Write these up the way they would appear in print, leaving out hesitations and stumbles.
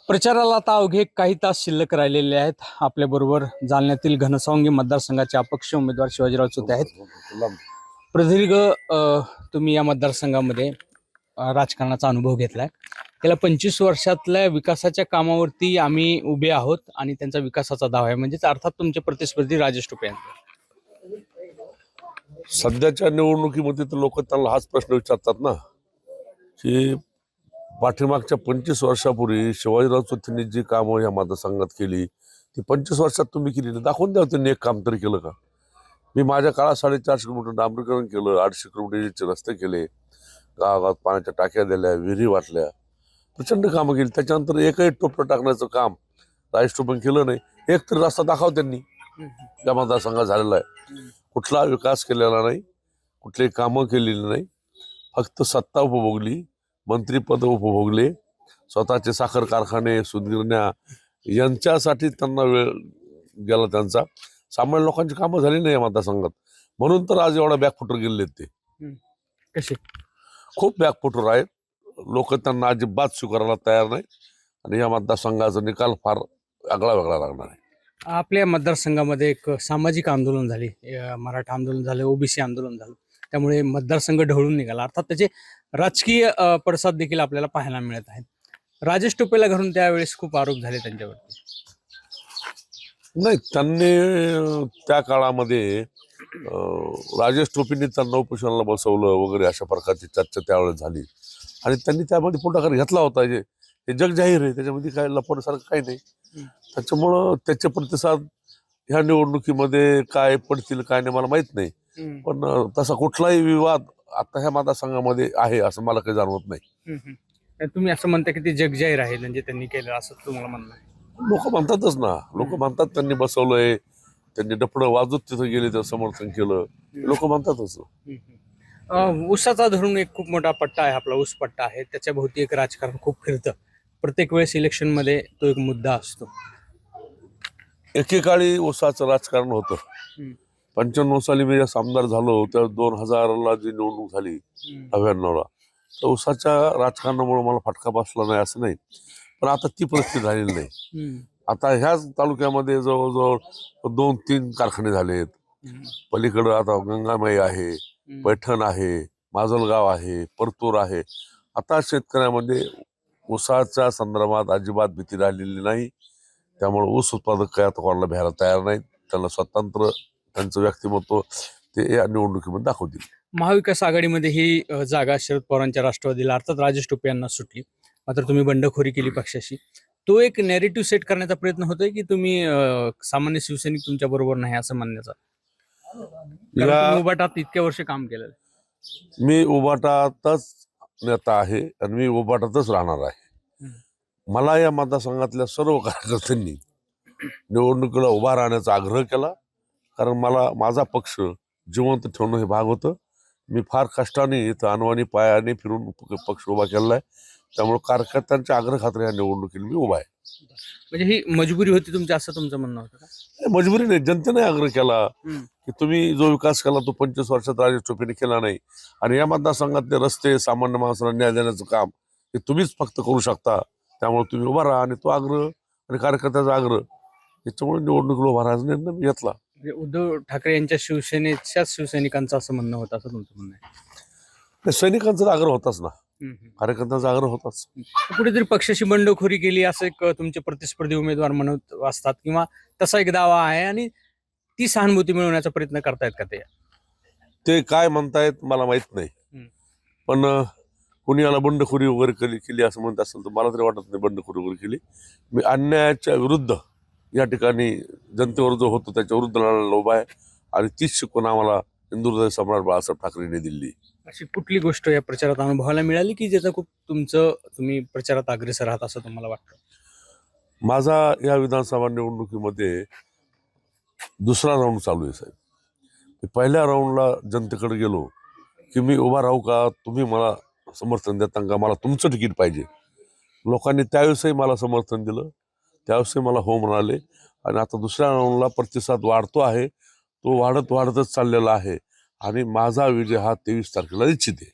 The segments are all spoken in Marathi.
प्रचाराला आता अवघे काही तास शिल्लक राहिलेले आहेत. आपल्याबरोबर जालन्यातील घनसावंगी मतदारसंघाचे अपक्ष उमेदवार शिवाजीराव चोते आहेत. प्रदीर्घ तुम्ही या मतदारसंघामध्ये राजकारणाचा अनुभव घेतलाय. गेल्या 25 वर्षातल्या विकासाच्या कामावरती आम्ही उभे आहोत आणि त्यांचा विकासाचा दावा आहे, म्हणजेच अर्थात तुमचे प्रतिस्पर्धी राजेश टोपे यांचे. सध्याच्या निवडणुकीमध्ये तर लोक त्यांना हाच प्रश्न विचारतात ना की पाठीमागच्या 25 वर्षापूर्वी शिवाजीराव चोथेंनी जी कामं या मतदारसंघात केली ती 25 वर्षात तुम्ही केली नाही. दाखवून द्या त्यांनी एक काम तरी केलं का? मी माझ्या काळात 450 किलोमीटर डांबरीकरण केलं, 800 किलोमीटरचे रस्ते केले, गावागावात पाण्याच्या टाक्या दिल्या, विहिरी वाटल्या, प्रचंड कामं केली. त्याच्यानंतर एकही टोपलं टाकण्याचं काम राजेश टोपेंनी केलं नाही. एक तरी रस्ता दाखव त्यांनी या मतदारसंघात झालेला आहे. कुठला विकास केलेला नाही, कुठली कामं केलेली नाही, फक्त सत्ता उपभोगली, मंत्रीपद उपभोगले, स्वतःचे साखर कारखाने सुदगिरण्या यांच्यासाठी त्यांना वेळ गेला त्यांचा. सामान्य लोकांची कामं झाली नाही या मतदारसंघात, म्हणून तर आज एवढा बॅकफुटर गेले ते. कसे खूप बॅकफुटर आहेत लोक, त्यांना अजिबात स्वीकारायला तयार नाही आणि या मतदारसंघाचा निकाल फार आगळा वेगळा लागणार आहे. आपल्या मतदारसंघामध्ये एक सामाजिक आंदोलन झाले, मराठा आंदोलन झालं, ओबीसी आंदोलन झालं, त्यामुळे मतदारसंघ ढवळून निघाला. अर्थात त्याचे राजकीय पडसाद देखील आपल्याला पाहायला मिळत आहेत. राजेश टोपेला घरून त्यावेळेस खूप आरोप झाले त्यांच्यावरती. नाही, त्यांनी त्या काळामध्ये राजेश टोपेंनी त्यांना उपोषणाला बसवलं वगैरे अशा प्रकारची चर्चा त्यावेळेस झाली आणि त्यांनी त्यामध्ये पुढाकार घेतला होता. हे जग जाहीर आहे, त्याच्यामध्ये काय लपवण्यासारखं काही नाही. त्याच्यामुळं त्याचे प्रतिसाद ह्या निवडणुकीमध्ये काय पडतील काय नाही मला माहित नाही, पण तसा कुठलाही विवाद आता ह्या मतदारसंघामध्ये आहे असं मला काही जाणवत नाही. तुम्ही असं म्हणता की ते जग जाहीर आहे, म्हणजे त्यांनी केलं असं तुम्हाला म्हणणं आहे? लोक म्हणतातच ना, लोक म्हणतात त्यांनी बसवलंय, त्यांनी डफडं वाजत तिथं गेले तर समर्थन केलं, लोक म्हणतातच. ऊसाचा धरून एक खूप मोठा पट्टा आहे, आपला ऊस पट्टा आहे, त्याच्या भोवती एक राजकारण खूप फिरतं. प्रत्येक वेळेस इलेक्शन मध्ये तो एक मुद्दा असतो. एकेकाळी ऊसाचं राजकारण होतं. 95 साली मी जेव्हा आमदार झालो त्या 2000ला जी निवडणूक झाली 99ला, तर ऊसाच्या राजकारणामुळे मला फटका बसला नाही असं नाही, पण आता ती परिस्थिती झालेली नाही. आता ह्याच तालुक्यामध्ये जवळजवळ 2-3 कारखाने झालेत. पलीकडं आता गंगामाई आहे, पैठण आहे, माजलगाव आहे, परतूर आहे. आता शेतकऱ्यामध्ये ऊसाच्या संदर्भात अजिबात भीती राहिलेली नाही. त्यामुळे ऊस उत्पादक काय आता कोणाला भ्यायला तयार नाहीत. त्यांना स्वतंत्र त्यांचं व्यक्तिमत्व ते या निवडणुकीमध्ये दाखवतील. महाविकास आघाडीमध्ये ही जागा शरद पवारांच्या राष्ट्रवादीला अर्थात राजेश टोपे यांना सुटली, मात्र तुम्ही बंडखोरी केली पक्षाशी. तो एक नॅरेटिव्ह सेट करण्याचा प्रयत्न होतोय की तुम्ही सामान्य शिवसैनिक तुमच्या बरोबर नाही असं म्हणण्याचा? उभाटात इतक्या वर्ष काम केलं. मी उभाटातच नेता आहे आणि मी उभाटातच राहणार आहे. मला या मतदारसंघातल्या सर्व कार्यकर्त्यांनी निवडणुकीला उभा राहण्याचा आग्रह केला, कारण मला माझा पक्ष जिवंत ठेवणं हे भाग होतं. मी फार कष्टाने इथं अनवाणी पायाने फिरून पक्ष उभा केलेला आहे. त्यामुळे कार्यकर्त्यांच्या आग्रह खात्री या निवडणुकीला मी उभा आहे. म्हणजे ही मजबुरी होती तुमची असं तुमचं म्हणणं होतं का? मजबुरी नाही, जनतेने आग्रह केला की तुम्ही जो विकास केला तो 25 वर्षात राजेश टोपेंनी केला नाही आणि या मतदारसंघातले रस्ते सामान्य माणसाला न्याय देण्याचं काम हे तुम्हीच फक्त करू शकता, त्यामुळे तुम्ही उभा राहा. आणि तो आग्रह आणि कार्यकर्त्याचा आग्रह याच्यामुळे निवडणुकीला उभा राहायचा निर्णय मी घेतला. म्हणजे उद्धव ठाकरे यांच्या शिवसेनेच्याच शिवसैनिकांचं असं म्हणणं होतं असं तुमचं म्हणणं आहे? सैनिकांचा आग्रह होताच ना, कार्यकर्त्यांचा आग्रह होताच. कुठेतरी पक्षाची बंडखोरी केली असं एक तुमचे प्रतिस्पर्धी उमेदवार म्हणत असतात, किंवा तसा एक दावा आहे आणि ती सहानुभूती मिळवण्याचा प्रयत्न करतायत का ते काय म्हणतायत मला माहित नाही, पण कुणी याला बंडखोरी वगैरे केली असं म्हणत असेल तर मला तरी वाटत नाही बंडखोरी वगैरे केली. मी अन्यायाच्या विरुद्ध या ठिकाणी जनतेवर जो होतो त्याच्या विरुद्ध लढायला उभा आहे आणि तीच शिकवण आम्हाला हिंदुहृदय सम्राट बाळासाहेब ठाकरेंनी दिली. अशी कुठली गोष्ट या प्रचारात अनुभवायला मिळाली की ज्याचा खूप तुम्ही प्रचारात अग्रेसर आहात असं तुम्हाला वाटतं? माझा या विधानसभा निवडणुकीमध्ये दुसरा राऊंड चालू आहे साहेब. मी पहिल्या राऊंडला जनतेकडे गेलो की मी उभा राहू का, तुम्ही मला समर्थन देता का, मला तुमचं तिकीट पाहिजे. लोकांनी त्यावेळेसही मला समर्थन दिलं, त्यावेळेसही मला हो म्हणाले आणि आता दुसऱ्या राऊंडला प्रतिसाद वाढतो आहे, तो वाढतच चाललेला आहे आणि माझा विजय हा 23 तारखेला निश्चित आहे.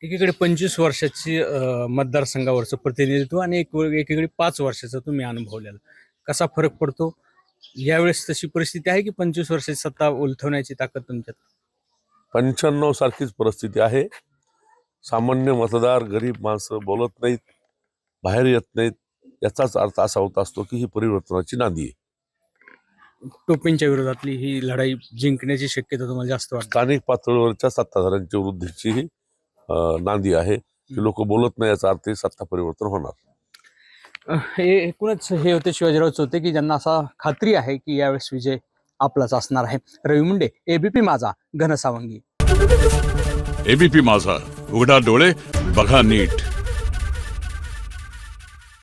एकीकडे 25 वर्षाची मतदारसंघावरचं प्रतिनिधित्व आणि एकीकडे 5 वर्षाचा तुम्ही अनुभवलेला, कसा फरक पडतो? यावेळेस तशी परिस्थिती आहे की 25 वर्षाची सत्ता उलथवण्याची ताकद तुमच्यात? 95 सारखीच परिस्थिती आहे. सामान्य मतदार, गरीब माणसं बोलत नाहीत, बाहेर येत नाहीत, याचाच अर्थ असा होत असतो की ही परिवर्तनाची नांदी आहे. टोपेंच्या विरोधातली ही लढाई जिंकण्याची शक्यता तुम्हाला जास्त वाटते? स्थानिक पातळीवरच्या सत्ताधाऱ्यांच्या वृद्धीची ही नांदी आहे की लोक बोलत नाही, याचा अर्थ सत्ता परिवर्तन होणार. हे एकूणच हे होते शिवाजीराव चौते की ज्यांना असा खात्री आहे की यावेळेस विजय आपलाच असणार आहे. रवी मुंडे, एबीपी माझा, घनसावंगी. एबीपी माझा, उघडा डोळे बघा नीट.